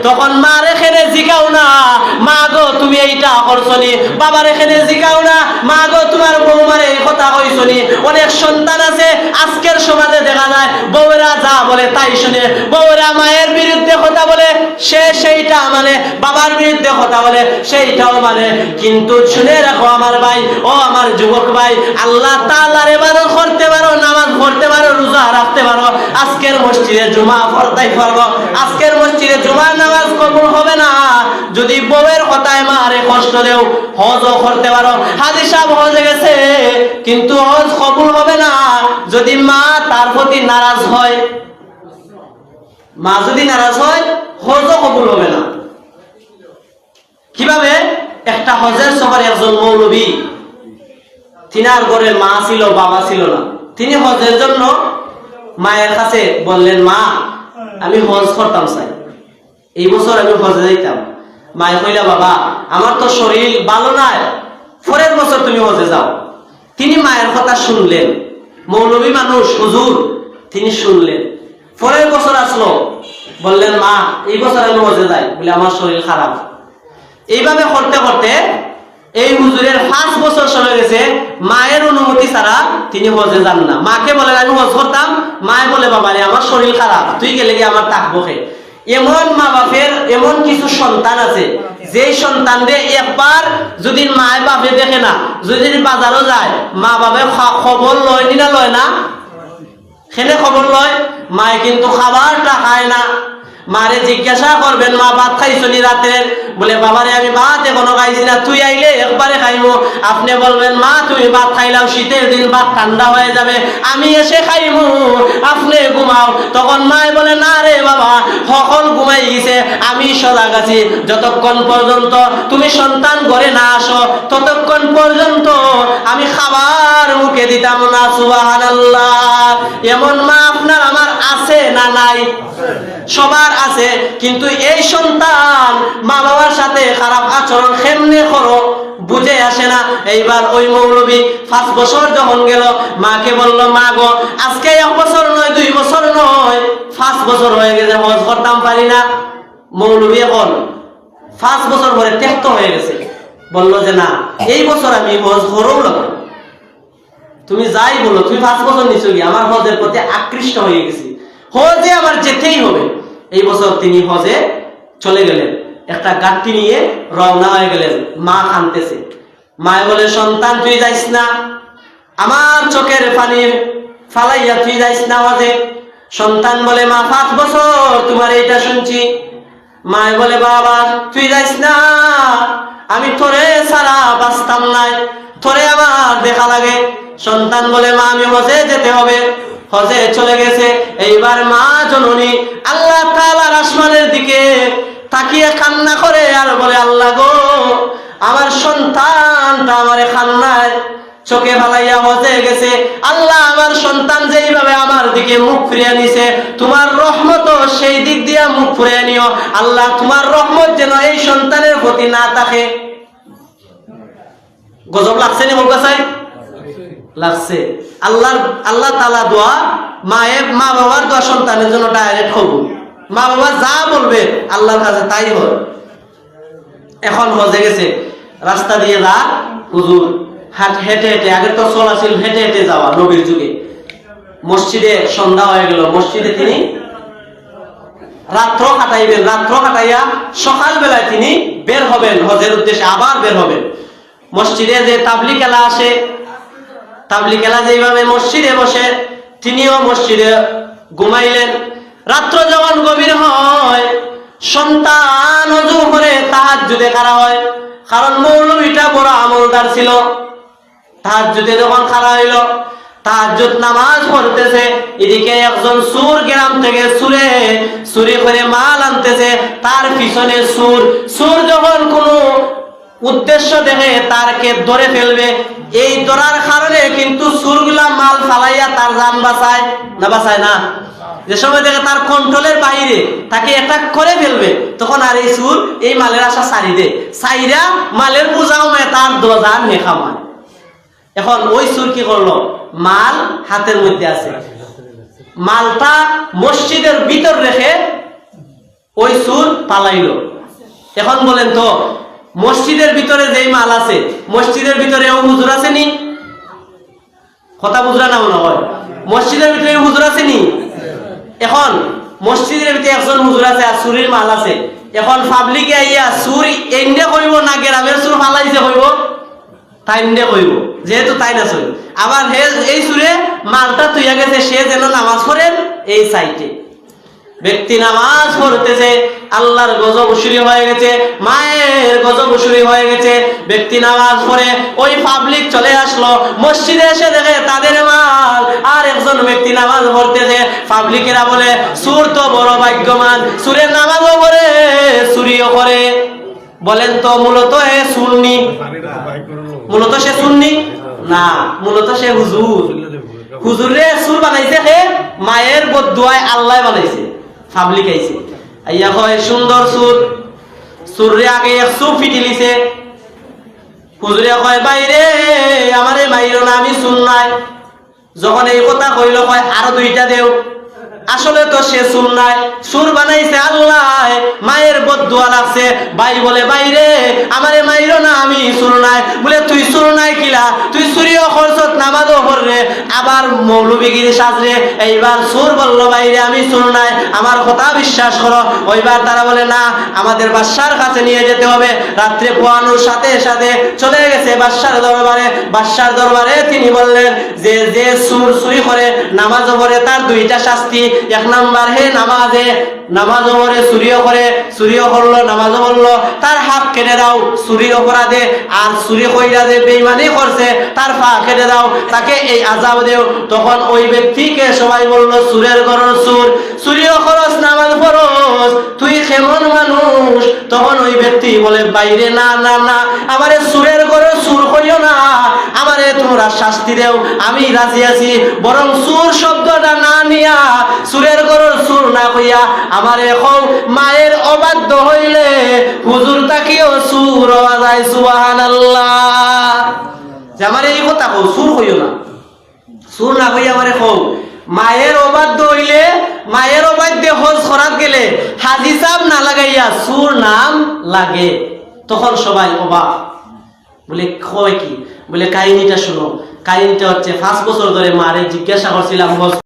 তখন মার এখানে জিগাও না মা গো তুমি এইটা করছনি, বাবার এখানে জিগাও না মা গো তোমার বৌমার এই কথা কইছনি। অনেক সন্তান আছে আজকের সমাজে দেখা যায় বউরা যা বলে তাই শুনে, বউরা মায়ের বিরুদ্ধে কথা বলে সে সেইটা মানে, বাবার বিরুদ্ধে কথা বলে সেইটাও মানে। কিন্তু শুনে রাখো আমার ভাই ও আমার যুবক ভাই, আল্লাহ তাআলার ইবাদত করতে পারো, নামাজ পড়তে পারো, রোজা রাখতে পারো, আজকের মসজিদে জুমা পড়তেই পারবো, আজকের মসজিদে জুমার নামাজ কবুল হবে না যদি বউয়ের কথায় মারে কষ্ট দেও। হজও করতে পারো, হাজী সাহেব হজে গেছে কিন্তু হজ কবুল হবে না যদি মা তার প্রতি নারাজ হয়। মা যদি নারাজ হয় হজও কবুল হবে না। কিভাবে? একটা হজের সফরে একজন মৌলবী, তিনার ঘরে মা ছিল বাবা ছিল না, তিনি হজের জন্য মায়ের কাছে বললেন মা আমি হজ করতাম চাই, এই বছর আমি হজে যাইতাম। মায়ে কইলা বাবা আমার তো শরীর ভালো নাই, পরের বছর তুমি হজে যাও। তিনি মায়ের কথা শুনলেন, মৌলবী মানুষ হুজুর, তিনি শুনলেন। পরের বছর আসলো, বললেন মা এই বছর আমি হজে যাই, বলে আমার শরীর খারাপ। এইভাবে করতে করতে এই হুজুরের 5 বছর চলে গেছে, মায়ের অনুমতি ছাড়া তিনি হজে যান না। মাকে বলেন আমি হজ করতাম, মায়ে বলে বাবা রে আমার শরীর খারাপ, তুই গেলে গিয়ে আমার থাকবো খে। এমন মা বাপের এমন কিছু সন্তান আছে যে সন্তানদের একবার যদি মায় বাপে দেখে না, যদি বাজারও যায় মা বাপে খবর লয় না, লয় না, সেনে খবর লয়, মায়ে কিন্তু খাবারটা খায় না। মারে জিজ্ঞাসা করবেন মা ভাত খাইছনি রাতের, বলে বাবারে আমি ভাত এখনো খাইছি না, তুই আইলে একবারে খাইমু। আপনি বলবেন মা তুমি ভাত খাইলাও, শীতের দিন ভাত ঠান্ডা হয়ে যাবে, আমি এসে খাইমু, আপনি ঘুমাও। তখন মায় বলে না রে বাবা সকল ঘুমাই গেছে, আমি সজাগ আছি, যতক্ষণ পর্যন্ত তুমি সন্তান ঘরে না আসো ততক্ষণ পর্যন্ত আমি খাবার মুখে দিতাম না। সুবহানাল্লাহ। এমন মা আপনার আমার আছে না নাই? সবার আছে। কিন্তু এই সন্তান মা বাবার সাথে খারাপ আচরণ কেমনে করো বুঝে আসে না। এইবার ওই মৌলবী 5 বছর যখন গেল, মাকে বলল মা গো আজকে 1 বছর নয় 2 বছর নয় 5 বছর হয়ে গেছে, হজ করতাম পারি না। মৌলবী এখন 5 বছর পরে ত্যক্ত হয়ে গেছে, বলল যে না এই বছর আমি হজ করব না। তুমি যাই বলো, তুমি 5 বছর নিছো কি, আমার হজের প্রতি আকৃষ্ট হয়ে গেছি, হজে আমার যেতেই হবে। এই বছর তিনি হজে চলে গেলেন, একটা গাড়ি নিয়ে রওনা হয়ে গেলেন। মা কাঁদতেছে, মায়ে বলে সন্তান তুই যাইস না, আমার চোখের পানি ফালাইয়া তুই যাইস না হজে। সন্তান বলে মা 5 বছর তোমার এইটা শুনছি। মায়ে বলে বাবা তুই যাইস না, আমি তোরে ছাড়া বাঁচতাম নাই, তোরে আমার দেখা লাগে। সন্তান বলে মা আমি হজে যেতে হবে। হজে চলে গেছে। এইবার মা জননী আল্লাহ তাআলার আসমানের দিকে তাকিয়ে কান্না করে আর বলে আল্লাহ গো আমার সন্তানটা আমারে কান্নায় চোখে ফালাইয়া হজে গেছে, আল্লাহ আমার সন্তান যেইভাবে আমার দিকে মুখ ফিরিয়ে নিছে, তোমার রহমত সেই দিক দিয়ে মুখ ফিরিয়ে নিও আল্লাহ, তোমার রহমত যেন এই সন্তানের প্রতি না থাকে। গজব লাগছে নি বলতে চাই? লাগছে। আল্লাহ তাআলা দোয়া, মা বাবার দোয়া সন্তানের জন্য ডাইরেক্ট কবুল। মা বাবা যা বলবে আল্লাহর কাছে তাই হয়। এখন হজে গেছে, রাস্তা দিয়ে যা হুজুর হেঁটে হেঁটে, আগে তো চলা ছিল হেঁটে হেঁটে যাওয়া নবীর যুগে। মসজিদে সন্ধ্যা হয়ে গেল, মসজিদে তিনি রাত্র কাটাইবেন, রাত্র কাটাইয়া সকাল বেলায় তিনি বের হবেন হজের উদ্দেশ্যে, আবার বের হবেন। মসজিদে যে তাবলিগ এলা আসে, তাবলিগ এলা যেইভাবে মসজিদে বসে তিনিও মসজিদে ঘুমাইলেন। রাত্র যখন গভীর হয় সন্তান ওযু করে তাহাজ্জুদে খাড়া হয়, কারণ মৌলবীটা বড় আমলদার ছিল। তাহাজ্জুদে যখন খাড়া হইল, তাহাজ্জুদ নামাজ পড়তেছে, এদিকে একজন সুর গ্রাম থেকে চুরি করে মাল আনতেছে, তার পিছনে সুর যখন কোনো উদ্দেশ্য দেখে তারকে ধরে ফেলবে, এই ধরার কারণে কিন্তু সুরগুলা মাল ফালাইয়া তার জান বাঁচায় না, বাঁচায় না। যে সময় দেখে তার কন্ট্রোলের বাইরে তাকে অ্যাটাক করে ফেলবে, তখন আর এই সুর এই মালের আশা ছাড়ি দে, ছাইরা মালের বোঝাও তার দোজান মেখামায়। এখন ওই সুর কি করলো, মাল হাতের মধ্যে আছে, মালটা মসজিদের ভিতর রেখে ওই সুর পালাইলো। এখন বলেন তো মসজিদের ভিতরে যেই মাল আছে, মসজিদের ভিতরে ও হুজুর আছে নি? কথা বুঝরা না মনে হয়? মসজিদের ভিতরে হুজুর আছে নি? এখন মসজিদের ভিতরে একজন হুজুর আছে আর চুরির মাল আছে। এখন পাবলিকে আইয়া সুর এন্ডে কইব না গ্রামের সুর ফালাইছে কইব? তাইন্ডে কইব, যেহেতু তাই না চল। আবার এই সুরে মালটা তুইয়া গেছে, সে যেন নামাজ পড়েন এই সাইটে। ব্যক্তি নামাজ পড়তেছে, আল্লাহর গজব শুরু হয়ে গেছে, মায়ের গজব শুরু হয়ে গেছে। ব্যক্তি নামাজ পড়ে, ওই পাবলিক চলে আসলো, মসজিদে এসে দেখে তাদের মাল। আর একজন ব্যক্তি নামাজ পড়তেছে, পাবলিকেরা বলে সুর তো বড় ভাগ্যবান, সুরের নামাজও পড়ে চুরিও করে। বলেন তো মূলত এ সুন্নি? মূলত সে সুন্নি না, মূলত সে হুজুর। হুজুরে সুর বানাইছে, হে মায়ের বদদুয়ায় আল্লাহ বানাইছে। পাবলিক আইছে, আইয়া কয় সুন্দর সুর, সুরে আগে একশো ফিটিলিছে। হুজুরে কয় বাইরে আমারে মাইরো না, আমি সুর নাই। যখন এই কথা কইল, কয় আরো দুইটা দেও। আসলে তো সে সুর নাই, সুর বানাইছে আল্লাহ, মায়ের বদদুয়া লাগছে। ভাই বলে বাইরে আমারে মাইরো না, আমি সুর নাই। বলে তুই সুর নাই কিলা, তুই চুরিও খরচত নামাজও পড়রে, আবার মৌলবীগিরি সাজরে, এইবার সুর বললো বাইরে আমি সুর নাই, আমার কথা বিশ্বাস করো। ওইবার তারা বলে না, আমাদের বাদশার কাছে নিয়ে যেতে হবে। রাত্রে পোয়ানোর সাথে সাথে চলে গেছে বাদশার দরবারে। বাদশার দরবারে তিনি বললেন যে যে সুর চুরি করে নামাজও পড়ে তার দুইটা শাস্তি। এক নাম্বার, হে নামাজও পড়ে চুরিও করে, চুরিও করলো নামাজও পড়লো, তার হাত কেটে দাও চুরির অপরাধে। আর চুরি কইরা যে বেঈমানি করছে তার পা কেটে দাও, তাকে এই আযাব দেও। তখন ওই ব্যক্তিকে সবাই বলল সুরের ঘরের সুর, চুরিও খরচ নামাজ ফরজ, তুই কেমন মানুষ? তখন ওই ব্যক্তি বলে বাইরে না না না, আমারে সুরের ঘরের সুর করিও না, আমারে তোমরা শাস্তি দেও, আমি রাজি আছি। বরং সুর শব্দটা না নিয়া, সুরের ঘরের সুর না কইয়া আমারে এখন মায়ের অবাধ্য হইলে হুজুর তাকেও সুর বাজায়। সুবহানাল্লাহ। যে আমারে এই কথা কও, সুর কইও না, সুর না কইয়া আমারে কও মায়ের অবাধ্য হইলে, মায়ের অবাধ্যে হজ করাত গেলে হাজি সাহেব না লাগাইয়া সুর নাম লাগে। তখন সবাই অবাক, বলে কয় কি? বলে কাহিনীটা শুনো। কাহিনীটা হচ্ছে 5 বছর ধরে মারে জিজ্ঞাসা করছিলাম হজ